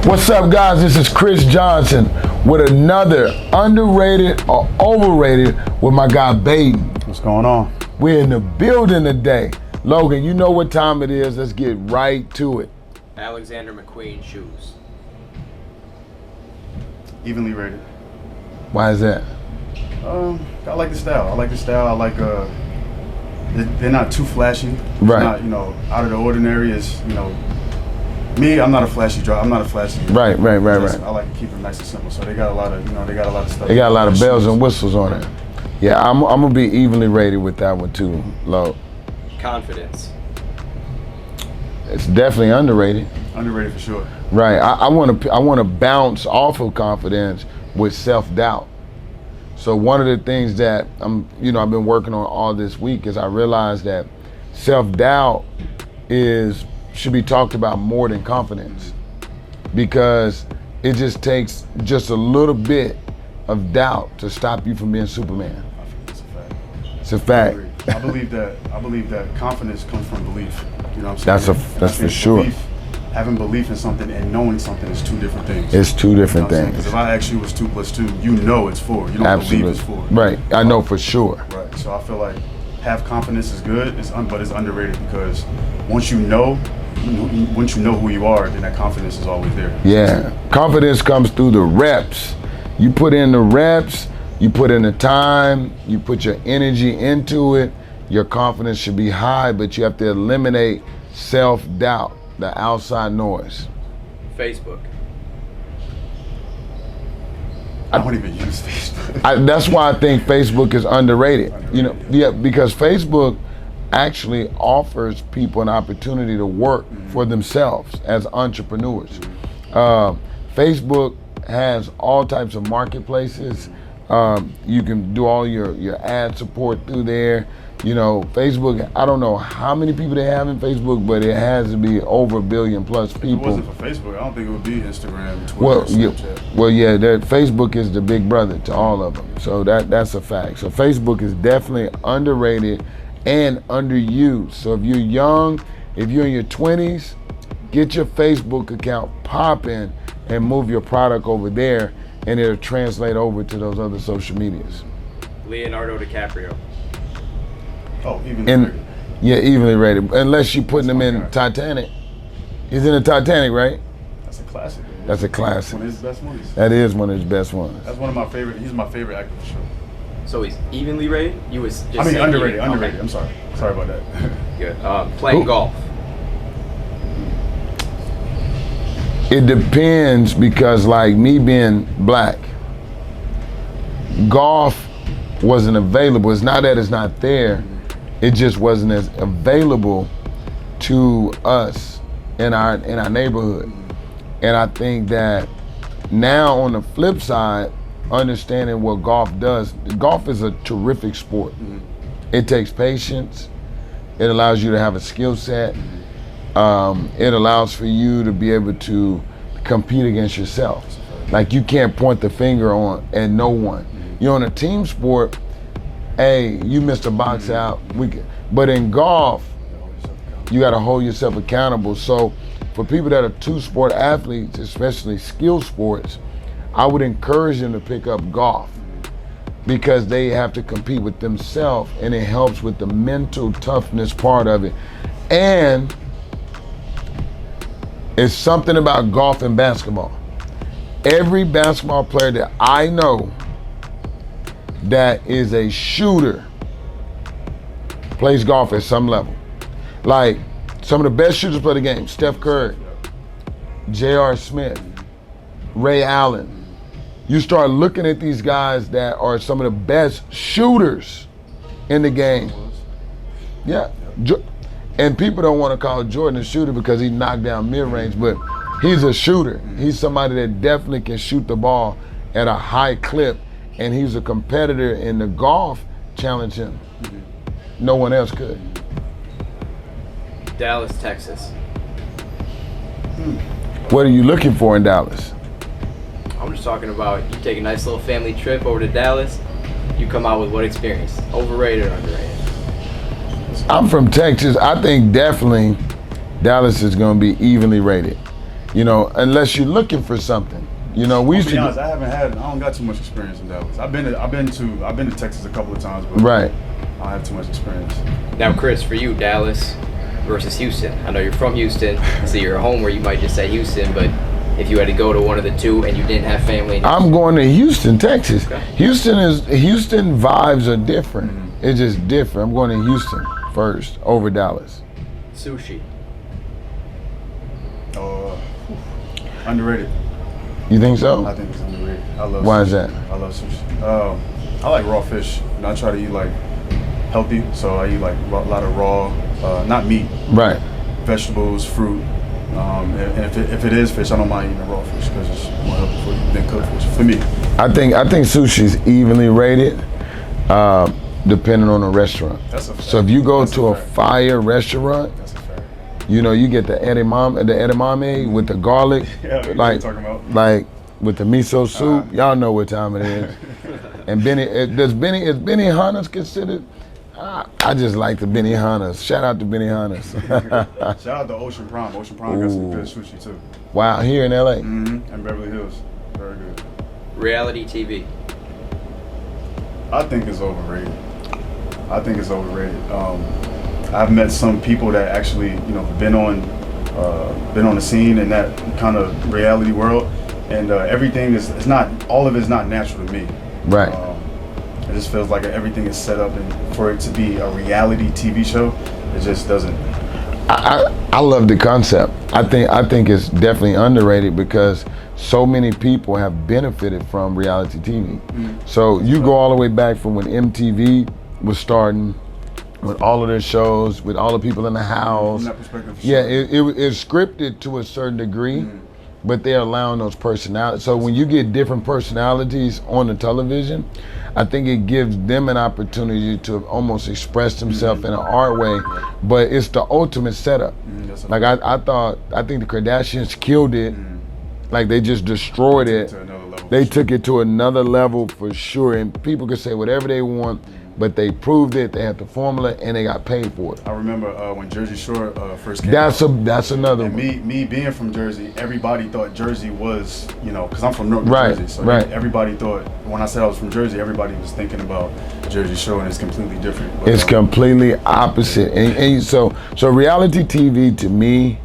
What's up, guys? This is Chris Johnson with another underrated or overrated with my guy Baden. What's going on? We're in the building today. Logan, you know what time it is. Let's get right to it. Alexander McQueen shoes. Evenly rated. Why is that? I like the style. I like they're not too flashy. Right. Not, out of the ordinary. Is me. I'm not a flashy driver. I'm not a flashy. Right. I like to keep it nice and simple. So they got a lot of stuff. They got a lot of bells and whistles on it. Yeah, I'm gonna be evenly rated with that one too, Lo. Confidence. It's definitely underrated. Underrated for sure. Right. I want to bounce off of confidence with self-doubt. So one of the things that I've been working on all this week is I realized that self-doubt should be talked about more than confidence, because it just takes just a little bit of doubt to stop you from being Superman. I think that's a fact. It's a fact. I believe that confidence comes from belief. You know what I'm saying? That's for sure. Having belief in something and knowing something is two different things. It's two different things. Because if I ask you what's 2 + 2, you know it's 4. You don't Absolutely. believe it's 4. Right. I know for sure. Right. So I feel like have confidence is good, but it's underrated, because once you know who you are, then that confidence is always there. Yeah. Confidence comes through the reps. You put in the reps, you put in the time, you put your energy into it, your confidence should be high, but you have to eliminate self-doubt, the outside noise. Facebook. I don't even use Facebook. That's why I think Facebook is underrated. Because Facebook actually offers people an opportunity to work for themselves as entrepreneurs. Facebook has all types of marketplaces. You can do all your ad support through there. Facebook, I don't know how many people they have in Facebook, but it has to be over 1 billion plus people. If it wasn't for Facebook, I don't think it would be Instagram, Twitter, Snapchat. Facebook is the big brother to all of them. So that's a fact. So Facebook is definitely underrated and underused. So if you're young, if you're in your 20s, get your Facebook account popping and move your product over there, and it'll translate over to those other social medias. Leonardo DiCaprio. Oh, evenly rated. Yeah, evenly rated. Unless you're putting him in Titanic. He's in the Titanic, right? That's a classic. Man. That's a classic. One of his best movies. That is one of his best ones. That's one of my favorite. He's my favorite actor for sure. So he's evenly rated? You was just underrated. Okay. Underrated. I'm sorry. Sorry about that. Good. Playing golf. It depends, because like me being black, golf wasn't available. It's not that it's not there. It just wasn't as available to us in our neighborhood. And I think that now, on the flip side, understanding what golf does, golf is a terrific sport. It takes patience. It allows you to have a skill set. It allows for you to be able to compete against yourself. Like, you can't point the finger at no one. You're on a team sport. Hey, you missed a box out. But in golf, you got to hold yourself accountable. So for people that are two-sport athletes, especially skill sports, I would encourage them to pick up golf, because they have to compete with themselves, and it helps with the mental toughness part of it. And it's something about golf and basketball. Every basketball player that I know that is a shooter plays golf at some level. Like, some of the best shooters play the game: Steph Curry, J.R. Smith, Ray Allen. You start looking at these guys that are some of the best shooters in the game. Yeah. And people don't want to call Jordan a shooter because he knocked down mid-range, but he's a shooter. He's somebody that definitely can shoot the ball at a high clip, and he's a competitor in the golf. Challenge him. No one else could. Dallas, Texas. What are you looking for in Dallas? I'm just talking about, you take a nice little family trip over to Dallas, you come out with what experience? Overrated or underrated? I'm from Texas. I think definitely Dallas is going to be evenly rated. You know, unless you're looking for something. You know, we used To be to. honest, I don't got too much experience in Dallas. I've been to Texas a couple of times, but Right. I don't have too much experience. Now, Chris, for you, Dallas versus Houston. I know you're from Houston, so you're at home where you might just say Houston, but if you had to go to one of the two and you didn't have family, I'm going to Houston, Texas. Okay. Houston vibes are different. It's just different. I'm going to Houston first over Dallas. Sushi. Underrated. You think so? I think it's underrated. I love. Why sushi. is that? I love sushi. I like raw fish, and I try to eat like healthy. So I eat like a lot of raw, not meat, Right. vegetables, fruit. And if it is fish, I don't mind eating the raw fish because it's more healthy for you than cooked fish. For me, I think sushi's evenly rated, depending on the restaurant. that's a fact. So if you go That's to a fact. fire restaurant, That's a fact. you know, you get the edamame with the garlic, Yeah, you know what like I'm talking about. like with the miso soup. Y'all know what time it is. And is Benihana's considered? I just like the Benihana's. Shout out to Benihana's. Shout out to Ocean Prime. Ocean Prime got some good sushi too. Wow, here in LA. And Beverly Hills, very good. Reality TV. I think it's overrated. I've met some people that actually, been on the scene in that kind of reality world, and everything it's not, all of it's not natural to me. Right. It just feels like everything is set up, and for it to be a reality TV show, it just doesn't. I love the concept. I think it's definitely underrated because so many people have benefited from reality TV. So you go all the way back from when MTV was starting, with all of their shows, with all the people in the house. From that perspective, Yeah, sure. it's scripted to a certain degree, but they're allowing those personalities. So when you get different personalities on the television, I think it gives them an opportunity to almost express themselves in an art way, but it's the ultimate setup. Like I think the Kardashians killed it. Like they just destroyed it. To another level. They took it to another level for sure, and people could say whatever they want, but they proved it. They had the formula, and they got paid for it. I remember when Jersey Shore first came That's out. that's another And one. me being from Jersey, everybody thought Jersey was, because I'm from North New Right, Jersey. So right. everybody thought, when I said I was from Jersey, everybody was thinking about Jersey Shore, and it's completely different. But, It's completely opposite, and so reality TV to me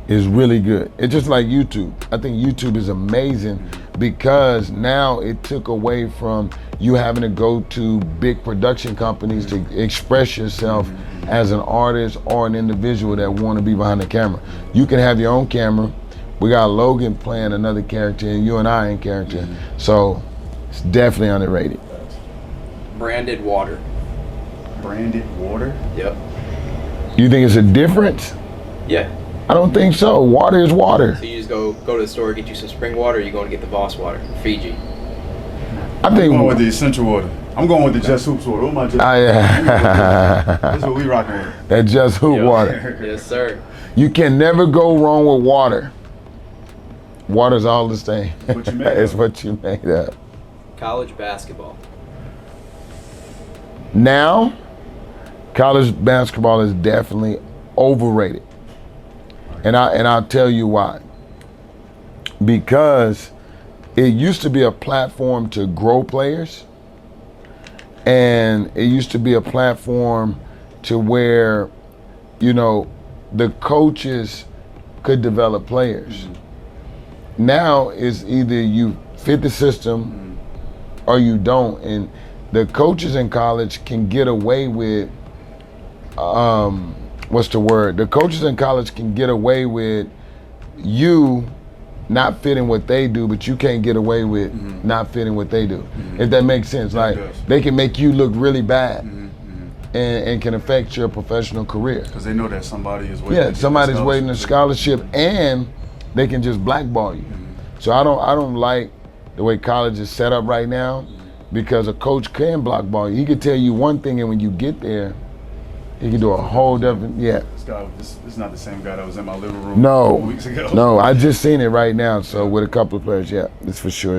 is really good. It's just like YouTube. I think YouTube is amazing because now it took away from you having to go to big production companies to express yourself as an artist or an individual that want to be behind the camera. You can have your own camera. We got Logan playing another character and you and I in character. So it's definitely underrated. Branded water. branded water. Yep. You think it's a difference? Yeah. I don't think so. Water is water. So you just go to the store, get you some spring water, or you going to get the Voss water, Fiji. I I'm think going with the essential water. I'm going with the Just Hoops water. What am I just? This is what we rocking with. that Just Hoop Yep. water. Yes, sir. You can never go wrong with water. Water's all the same. It's what you made It's of. what you made up. College basketball. Now, college basketball is definitely overrated. And I'll tell you why. Because it used to be a platform to grow players, and it used to be a platform to where, the coaches could develop players. Now it's either you fit the system or you don't, and the coaches in college can get away with the coaches in college can get away with you not fitting what they do, but you can't get away with not fitting what they do. If that makes sense. That Like does. they can make you look really bad and can affect your professional career. Because they know that somebody is waiting. Yeah, somebody's waiting a scholarship and they can just blackball you. So I don't like the way college is set up right now, because a coach can blackball you. He could tell you one thing, and when you get there, he can do a whole different, This guy, this is not the same guy that was in my living room a No, couple weeks ago. no, I just seen it right now. So with a couple of players, yeah, it's for sure.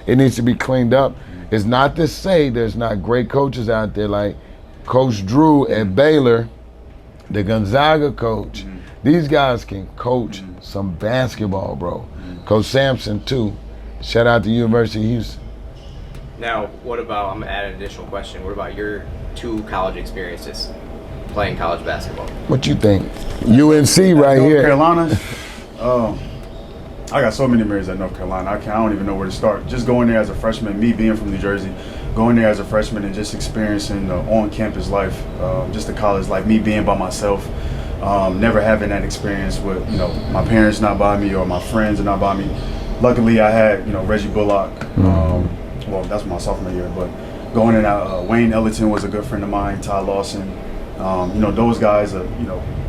It needs to be cleaned up. It's not to say there's not great coaches out there like Coach Drew at Baylor, the Gonzaga coach. These guys can coach some basketball, bro. Coach Sampson too. Shout out to University of Houston. Now, what about, I'm gonna add an additional question. What about your 2 college experiences playing college basketball? What you think? UNC right North here. Carolina. I got so many memories at North Carolina. I don't even know where to start. Just going there as a freshman, me being from New Jersey, going there as a freshman and just experiencing the on-campus life, just the college life, me being by myself, never having that experience with, my parents not by me or my friends are not by me. Luckily, I had, Reggie Bullock. Well, that's my sophomore year, but going in, Wayne Ellington was a good friend of mine, Todd Lawson. Those guys,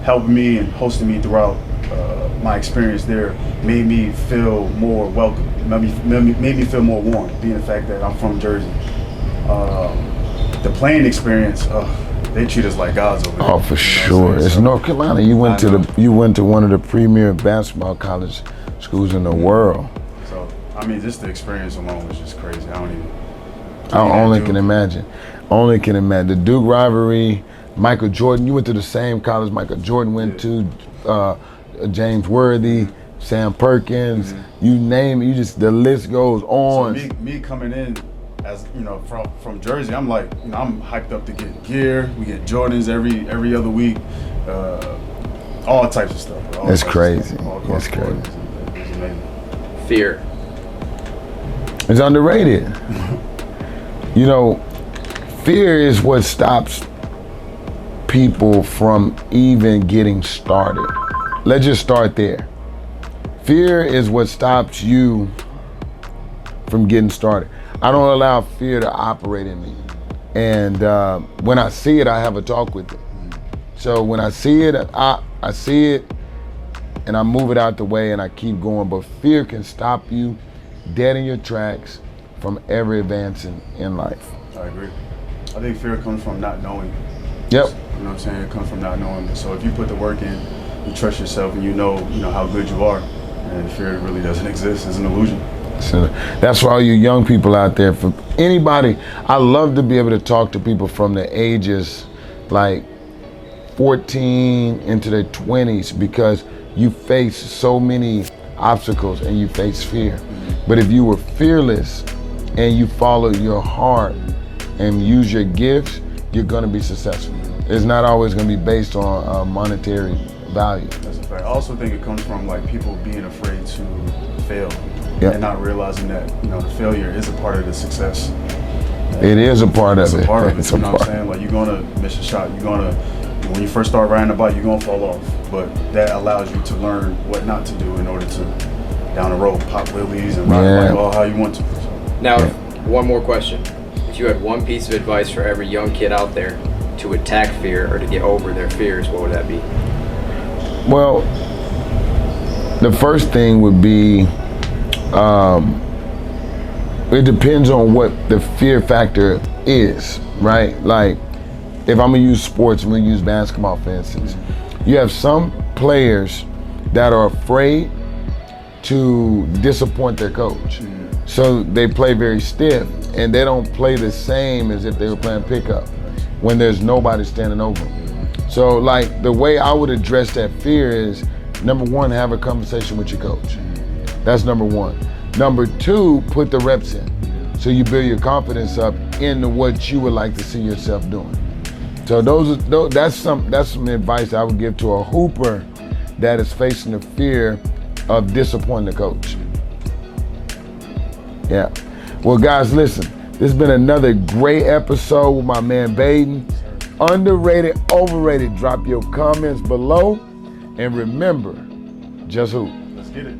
helped me and hosted me throughout my experience there, made me feel more welcome, made me feel more warm, being the fact that I'm from Jersey. The playing experience, they treat us like gods over there. Oh, for sure. It's North Carolina. You went to one of the premier basketball college schools in the world. So, just the experience alone was just crazy. I only can imagine. Only can imagine. The Duke rivalry, Michael Jordan, you went to the same college Michael Jordan went to, James Worthy, Sam Perkins, you name it, the list goes on. So me coming in as, from Jersey, I'm like, I'm hyped up to get gear. We get Jordans every other week, all types of stuff. Bro. It's crazy. It's crazy. It's amazing. Fear. It's underrated. Fear is what stops people from even getting started. Let's just start there. Fear is what stops you from getting started. I don't allow fear to operate in me. And when I see it, I have a talk with it. So when I see it, I see it and I move it out the way and I keep going. But fear can stop you dead in your tracks from ever advancing in life. I agree. I think fear comes from not knowing. Yep. You know what I'm saying? It comes from not knowing. So if you put the work in, you trust yourself, and you know how good you are, and fear really doesn't exist. It's an illusion. So that's for all you young people out there. For anybody, I love to be able to talk to people from the ages like 14 into their 20s, because you face so many obstacles and you face fear. But if you were fearless and you follow your heart and use your gifts, you're gonna be successful. It's not always gonna be based on monetary value. That's a fact. I also think it comes from like people being afraid to fail, and not realizing that the failure is a part of the success. It is a part of it. It's a part of it. You know what I'm saying? Like you're gonna miss a shot. When you first start riding a bike, you're gonna fall off. But that allows you to learn what not to do in order to, down the road, pop wheelies and ride a bike all how you want to. Now, one more question. If you had one piece of advice for every young kid out there to attack fear or to get over their fears, what would that be? Well, the first thing would be, it depends on what the fear factor is, right? Like, if I'm gonna use sports, I'm gonna use basketball for instance. You have some players that are afraid to disappoint their coach. So they play very stiff and they don't play the same as if they were playing pickup when there's nobody standing over them. So like the way I would address that fear is, number one, have a conversation with your coach. That's number one. Number two, put the reps in. So you build your confidence up into what you would like to see yourself doing. So that's some advice I would give to a hooper that is facing the fear of disappointing the coach. Yeah. Well, guys, listen. This has been another great episode with my man Baden. Underrated, overrated. Drop your comments below. And remember, just hoop. Let's get it.